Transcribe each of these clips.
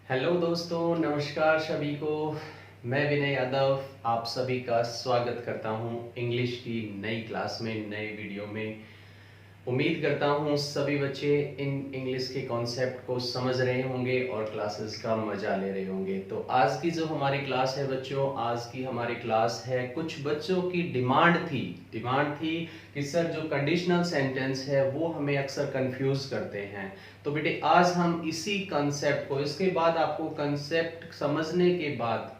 Hello दोस्तों, नमस्कार सभी को। मैं विनय यादव आप सभी का स्वागत करता हूं इंग्लिश की नई क्लास में, नए वीडियो में। उम्मीद करता हूं सभी बच्चे इन इंग्लिश के कॉन्सेप्ट को समझ रहे होंगे और क्लासेस का मजा ले रहे होंगे। तो आज की जो हमारी क्लास है बच्चों, आज की हमारी क्लास है, कुछ बच्चों की डिमांड थी कि सर जो कंडीशनल सेंटेंस है वो हमें अक्सर कंफ्यूज करते हैं। तो बेटे आज हम इसी कंसेप्ट को, इसके बाद आपको कंसेप्ट समझने के बाद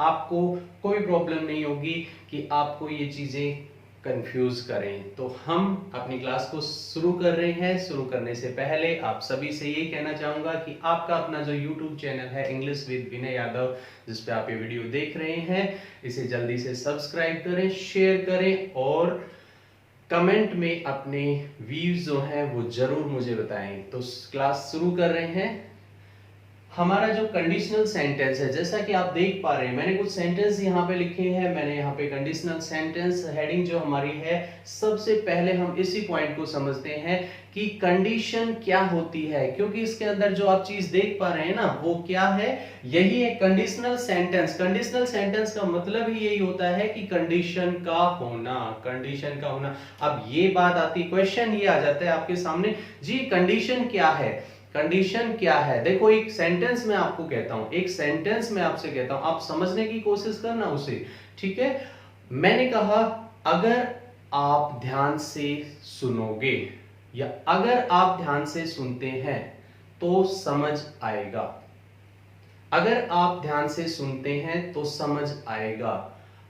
आपको कोई प्रॉब्लम नहीं होगी कि आपको ये चीजें कंफ्यूज करें। तो हम अपनी क्लास को शुरू कर रहे हैं। शुरू करने से पहले आप सभी से ये कहना चाहूंगा कि आपका अपना जो YouTube चैनल है इंग्लिश विद विनय यादव, जिस पे आप ये वीडियो देख रहे हैं, इसे जल्दी से सब्सक्राइब करें, शेयर करें और कमेंट में अपने व्यूज जो हैं वो जरूर मुझे बताएं। तो क्लास शुरू कर रहे हैं। हमारा जो कंडीशनल सेंटेंस है, जैसा कि आप देख पा रहे हैं, मैंने कुछ सेंटेंस यहाँ पे लिखे हैं। मैंने यहाँ पे कंडीशनल सेंटेंस हेडिंग जो हमारी है, सबसे पहले हम इसी पॉइंट को समझते हैं कि कंडीशन क्या होती है, क्योंकि इसके अंदर जो आप चीज देख पा रहे हैं ना, वो क्या है, यही है कंडीशनल सेंटेंस। कंडीशनल सेंटेंस का मतलब ही यही होता है कि कंडीशन का होना, कंडीशन का होना। अब ये बात आती, क्वेश्चन ये आ जाता है आपके सामने, जी कंडीशन क्या है, कंडीशन क्या है। देखो एक सेंटेंस में आपको कहता हूं, एक सेंटेंस में आपसे कहता हूं, आप समझने की कोशिश करना उसे, ठीक है। मैंने कहा अगर आप ध्यान से सुनोगे, या अगर आप ध्यान से सुनते हैं तो समझ आएगा। अगर आप ध्यान से सुनते हैं तो समझ आएगा।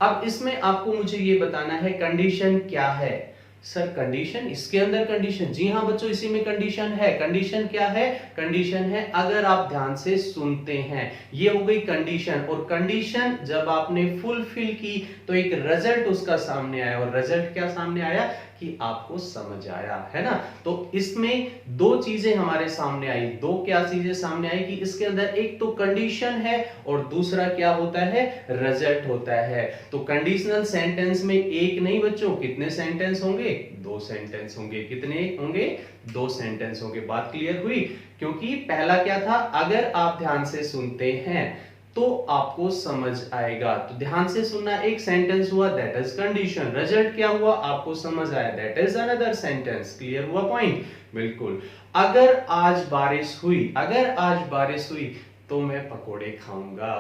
अब इसमें आपको मुझे ये बताना है कंडीशन क्या है। सर कंडीशन, इसके अंदर कंडीशन, जी हाँ बच्चों, इसी में कंडीशन है। कंडीशन क्या है, कंडीशन है अगर आप ध्यान से सुनते हैं, ये हो गई कंडीशन। और कंडीशन जब आपने फुलफिल की तो एक रिजल्ट उसका सामने आया, और रिजल्ट क्या सामने आया कि आपको समझ आया, है ना। तो इसमें दो चीजें हमारे सामने आई। दो क्या चीजें सामने आई कि इसके अंदर एक तो कंडीशन है और दूसरा क्या होता है, रिजल्ट होता है। तो कंडीशनल सेंटेंस में एक नहीं बच्चों, कितने सेंटेंस होंगे, दो सेंटेंस होंगे। कितने होंगे, दो सेंटेंस होंगे। बात क्लियर हुई। क्योंकि पहला क्या था, अगर आप ध्यान से सुनते हैं तो आपको समझ आएगा। तो ध्यान से सुनना एक सेंटेंस हुआ, दैट इज कंडीशन। रिजल्ट क्या हुआ, आपको समझ आया, that is another sentence. Clear हुआ पॉइंट, बिल्कुल। अगर आज बारिश हुई, अगर आज बारिश हुई तो मैं पकोड़े खाऊंगा।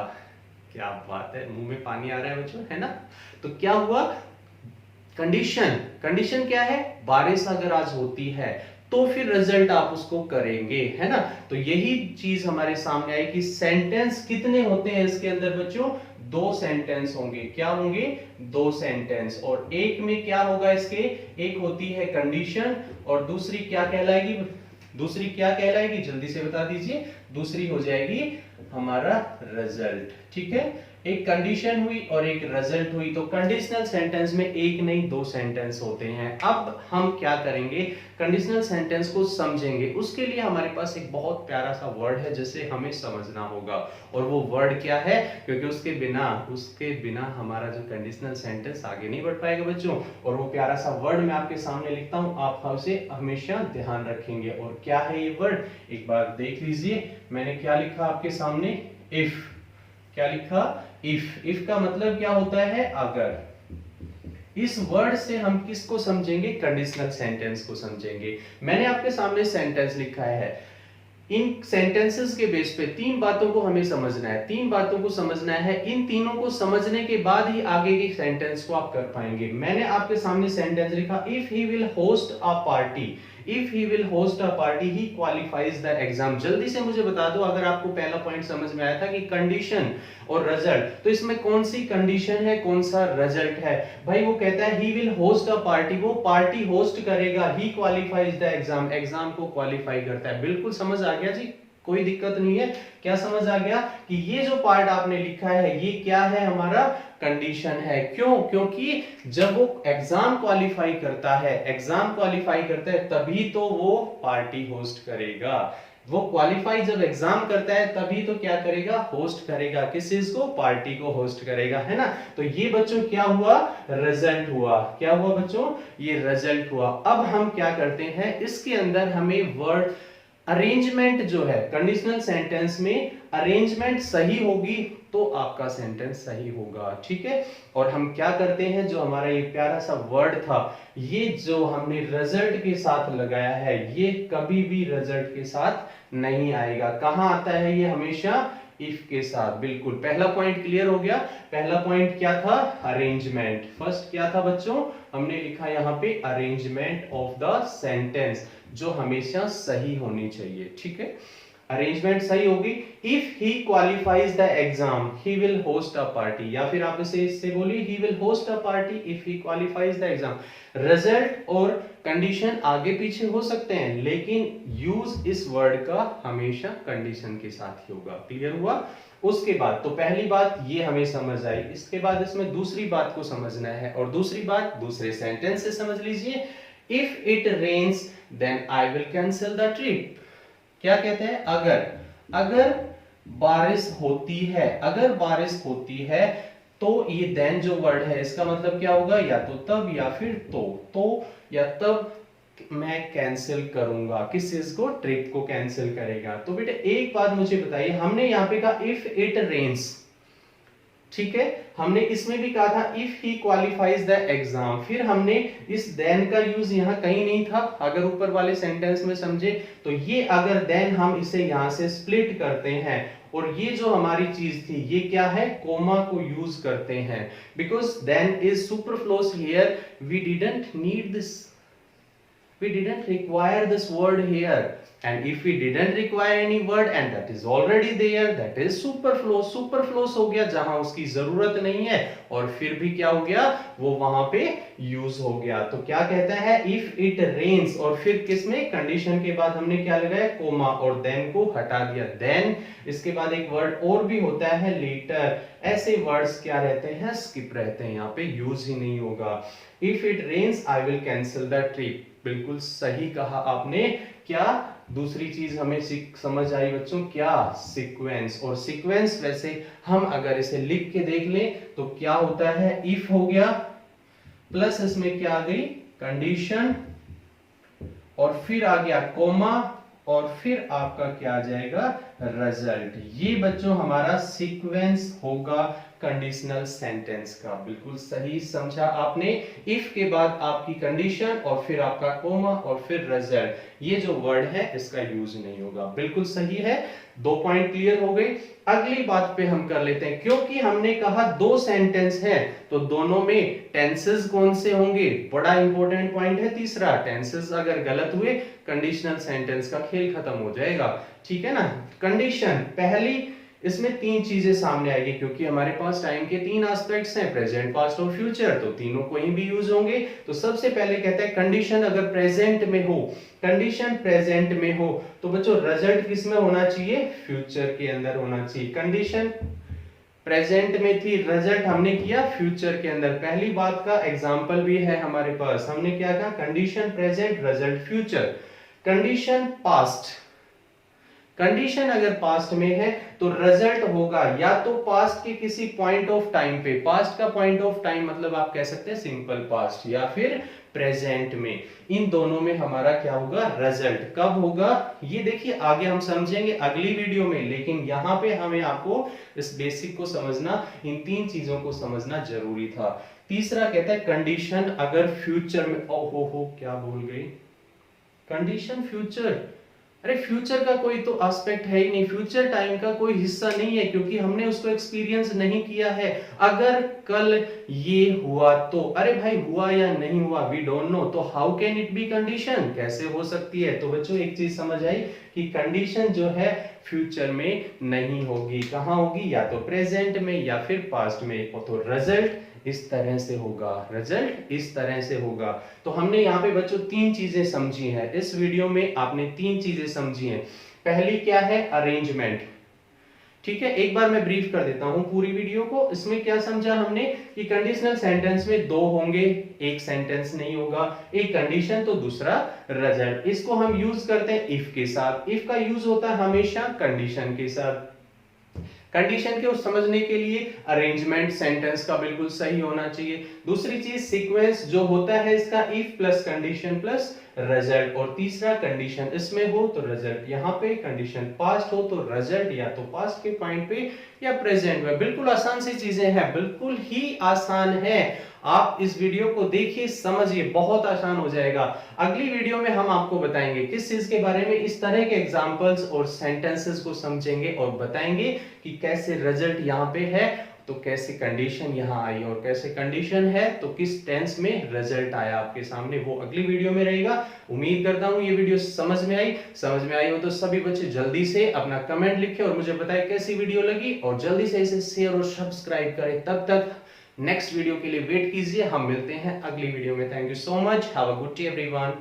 क्या बात है, मुंह में पानी आ रहा है बच्चों, है ना। तो क्या हुआ, कंडीशन, कंडीशन क्या है, बारिश अगर आज होती है तो फिर रिजल्ट आप उसको करेंगे, है ना। तो यही चीज हमारे सामने आई कि सेंटेंस कितने होते हैं इसके अंदर बच्चों, दो सेंटेंस होंगे। क्या होंगे, दो सेंटेंस। और एक में क्या होगा इसके, एक होती है कंडीशन और दूसरी क्या कहलाएगी, दूसरी क्या कहलाएगी, जल्दी से बता दीजिए। दूसरी हो जाएगी हमारा रिजल्ट, ठीक है। एक कंडीशन हुई और एक रिजल्ट हुई। तो कंडीशनल सेंटेंस में एक नहीं दो सेंटेंस होते हैं। अब हम क्या करेंगे, कंडीशनल सेंटेंस को समझेंगे। उसके लिए हमारे पास एक बहुत प्यारा सा वर्ड है जिसे हमें समझना होगा, और वो वर्ड क्या है, क्योंकि उसके बिना हमारा जो कंडीशनल सेंटेंस आगे नहीं बढ़ पाएगा बच्चों। और वो प्यारा सा वर्ड मैं आपके सामने लिखता हूं, आप उसे हमेशा ध्यान रखेंगे। और क्या है ये वर्ड, एक बार देख लीजिए। मैंने क्या लिखा आपके सामने, इफ। क्या लिखा, इफ। इफ का मतलब क्या होता है, अगर। इस वर्ड से हम किसको समझेंगे, कंडीशनल सेंटेंस को समझेंगे। मैंने आपके सामने सेंटेंस लिखा है। इन सेंटेंसेस के बेस पे तीन बातों को हमें समझना है, तीन बातों को समझना है। इन तीनों को समझने के बाद ही आगे के सेंटेंस को आप कर पाएंगे। मैंने आपके सामने सेंटेंस लिखा, if he will host a party, if he will host a party he qualifies the exam. जल्दी से मुझे बता दो, अगर आपको पहला पॉइंट समझ में आया था कि कंडीशन और रिजल्ट, तो इसमें कौन सी कंडीशन है, कौन सा रिजल्ट है। भाई वो कहता है he will host a party, वो पार्टी होस्ट करेगा। ही क्वालिफाइज द एग्जाम, एग्जाम को क्वालिफाई करता है। बिल्कुल समझ आ गया जी, कोई दिक्कत नहीं है। क्या समझ आ गया कि ये जो पार्ट आपने लिखा है ये क्या है, हमारा कंडीशन है। क्यों, क्योंकि जब वो एग्जाम क्वालिफाई करता है, एग्जाम क्वालिफाई करता है तभी तो वो पार्टी होस्ट करेगा। वो क्वालिफाई जब एग्जाम करता है तभी तो क्या करेगा, होस्ट करेगा। किस चीज को, पार्टी को होस्ट करेगा, है ना। तो ये बच्चों क्या हुआ, रिजल्ट हुआ। क्या हुआ बच्चों, ये रिजल्ट हुआ। अब हम क्या करते हैं, इसके अंदर हमें वर्ड अरेंजमेंट जो है कंडीशनल सेंटेंस में अरेंजमेंट सही होगी तो आपका सेंटेंस सही होगा, ठीक है। और हम क्या करते हैं, जो हमारा ये प्यारा सा वर्ड था, ये जो हमने रिजल्ट के साथ लगाया है, ये कभी भी रिजल्ट के साथ नहीं आएगा। कहां आता है ये? हमेशा इफ के साथ। बिल्कुल, पहला पॉइंट क्लियर हो गया। पहला पॉइंट क्या था? अरेंजमेंट। फर्स्ट क्या था बच्चों? हमने लिखा यहां पे अरेंजमेंट ऑफ द सेंटेंस, जो हमेशा सही होनी चाहिए, ठीक है। अरेंजमेंट सही होगी। If he qualifies the exam he will host a party, या फिर आप इसे इससे बोलिए he will host a party if he qualifies the exam. Result और कंडीशन आगे पीछे हो सकते हैं, लेकिन यूज इस वर्ड का हमेशा कंडीशन के साथ ही होगा। क्लियर हुआ? उसके बाद तो पहली बात ये हमें समझ आई। इसके बाद इसमें दूसरी बात को समझना है, और दूसरी बात दूसरे सेंटेंस से समझ लीजिए। If it rains then I will cancel the trip. क्या कहते हैं? अगर बारिश होती है, अगर बारिश होती है तो ये देन जो वर्ड है इसका मतलब क्या होगा? या तो तब या फिर तो या तब मैं कैंसिल करूंगा। किस चीज को? ट्रिप को कैंसिल करेगा। तो बेटा एक बात मुझे बताइए, हमने यहां पे कहा इफ इट रेन्स, ठीक है। हमने इसमें भी कहा था if he qualifies the exam, फिर हमने इस देन का यूज यहां कहीं नहीं था। अगर ऊपर वाले सेंटेंस में समझे तो ये अगर देन हम इसे यहां से स्प्लिट करते हैं, और ये जो हमारी चीज थी ये क्या है? कोमा को यूज करते हैं, because then is superfluous here, we didn't need this, we didn't require this word here, and if we didn't require any word and that is already there, that is superfluous। superfluous हो गया जहां उसकी जरूरत नहीं है, और फिर भी क्या हो गया? वो वहां पे यूज हो गया। तो क्या कहता है? इफ इट रेन्स, और फिर किसमें? कंडीशन के बाद हमने क्या लगाया? कोमा, और देन को हटा दिया। देन इसके बाद एक वर्ड और भी होता है लेटर। ऐसे वर्ड्स क्या रहते हैं? स्किप रहते हैं, यहाँ पे यूज ही नहीं होगा। If it rains I will cancel the trip. बिल्कुल सही कहा आपने। क्या दूसरी चीज हमें समझ आई बच्चों? क्या? सीक्वेंस। और सीक्वेंस वैसे हम अगर इसे लिख के देख लें तो क्या होता है? इफ हो गया, प्लस इसमें क्या आ गई? कंडीशन, और फिर आ गया कोमा, और फिर आपका क्या आ जाएगा? रिजल्ट। ये बच्चों हमारा सीक्वेंस होगा कंडीशनल सेंटेंस का। बिल्कुल सही समझा आपने। इफ के बाद आपकी कंडीशन, और फिर आपका कोमा, और फिर रिजल्ट। ये जो वर्ड है इसका यूज नहीं होगा। बिल्कुल सही है। 2 पॉइंट क्लियर हो गए। अगली बात पे हम कर लेते हैं, क्योंकि हमने कहा 2 सेंटेंस हैं तो दोनों में टेंसेस कौन से होंगे? बड़ा इंपॉर्टेंट पॉइंट है तीसरा। टेंसेस अगर गलत हुए कंडीशनल सेंटेंस का खेल खत्म हो जाएगा, ठीक है ना। कंडीशन पहली, इसमें 3 चीजें सामने आएगी, क्योंकि हमारे पास टाइम के 3 एस्पेक्ट्स हैं, प्रेजेंट, पास्ट और फ्यूचर, तो तीनों कहीं भी यूज होंगे। तो सबसे पहले कहता है कंडीशन अगर प्रेजेंट में हो, कंडीशन प्रेजेंट में हो तो बच्चों रिजल्ट किस में होना चाहिए? फ्यूचर के अंदर होना चाहिए। कंडीशन प्रेजेंट में थी, रिजल्ट हमने किया फ्यूचर के अंदर। पहली बात का एग्जांपल भी है हमारे पास। हमने क्या कहा? Condition present, result future. Condition past, condition अगर पास्ट में है तो रिजल्ट होगा या तो पास्ट के किसी पॉइंट ऑफ टाइम पे, पास्ट का पॉइंट ऑफ टाइम मतलब आप कह सकते हैं सिंपल पास्ट, या फिर प्रेजेंट में। इन दोनों में हमारा क्या होगा? रिजल्ट। कब होगा ये देखिए आगे हम समझेंगे अगली वीडियो में, लेकिन यहाँ पे हमें आपको इस बेसिक को समझना, इन 3 चीजों को समझना जरूरी था। तीसरा कहता है कंडीशन अगर फ्यूचर में, हो क्या बोल गई? कंडीशन फ्यूचर, अरे फ्यूचर का कोई तो एस्पेक्ट है ही नहीं, फ्यूचर टाइम का कोई हिस्सा नहीं है, क्योंकि हमने उसको एक्सपीरियंस नहीं किया है। अगर कल ये हुआ तो, अरे भाई हुआ या नहीं हुआ वी डोंट नो, तो how can it be condition? कैसे हो सकती है? तो बच्चों एक चीज समझ आई कि कंडीशन जो है फ्यूचर में नहीं होगी। कहां होगी? या तो प्रेजेंट में या फिर पास्ट में। तो रिजल्ट इस तरह से होगा, रिजल्ट इस तरह से होगा। तो हमने यहाँ पे बच्चों 3 चीजें समझी हैं इस वीडियो में, आपने 3 चीजें समझी हैं। पहली क्या है? अरेंजमेंट, ठीक है। एक बार मैं ब्रीफ कर देता हूं पूरी वीडियो को। इसमें क्या समझा हमने कि कंडीशनल सेंटेंस में 2 होंगे, एक सेंटेंस नहीं होगा, एक कंडीशन तो दूसरा रिजल्ट। इसको हम यूज करते हैं इफ के साथ। इफ का यूज होता है हमेशा कंडीशन के साथ। कंडीशन के समझने के लिए अरेंजमेंट सेंटेंस का बिल्कुल सही होना चाहिए। दूसरी चीज सीक्वेंस जो होता है इसका if plus condition plus result, और तीसरा कंडीशन इसमें हो तो रिजल्ट यहाँ पे, कंडीशन पास्ट हो तो रिजल्ट या तो पास्ट के पॉइंट पे या प्रेजेंट में। बिल्कुल आसान सी चीजें हैं, बिल्कुल ही आसान है। आप इस वीडियो को देखिए, समझिए, बहुत आसान हो जाएगा। अगली वीडियो में हम आपको बताएंगे किस चीज के बारे में, इस तरह के एग्जांपल्स और सेंटेंसेस को समझेंगे और बताएंगे कि कैसे रिजल्ट यहाँ पे है तो कैसे कंडीशन यहाँ आई, और कैसे कंडीशन है तो किस टेंस में रिजल्ट आया आपके सामने, वो अगली वीडियो में रहेगा। उम्मीद करता हूँ ये वीडियो समझ में आई हो तो सभी बच्चे जल्दी से अपना कमेंट लिखें और मुझे बताएं कैसी वीडियो लगी, और जल्दी से इसे शेयर और सब्सक्राइब करें। तब तक नेक्स्ट वीडियो के लिए वेट कीजिए, हम मिलते हैं अगली वीडियो में। Thank you so much, have a good day everyone.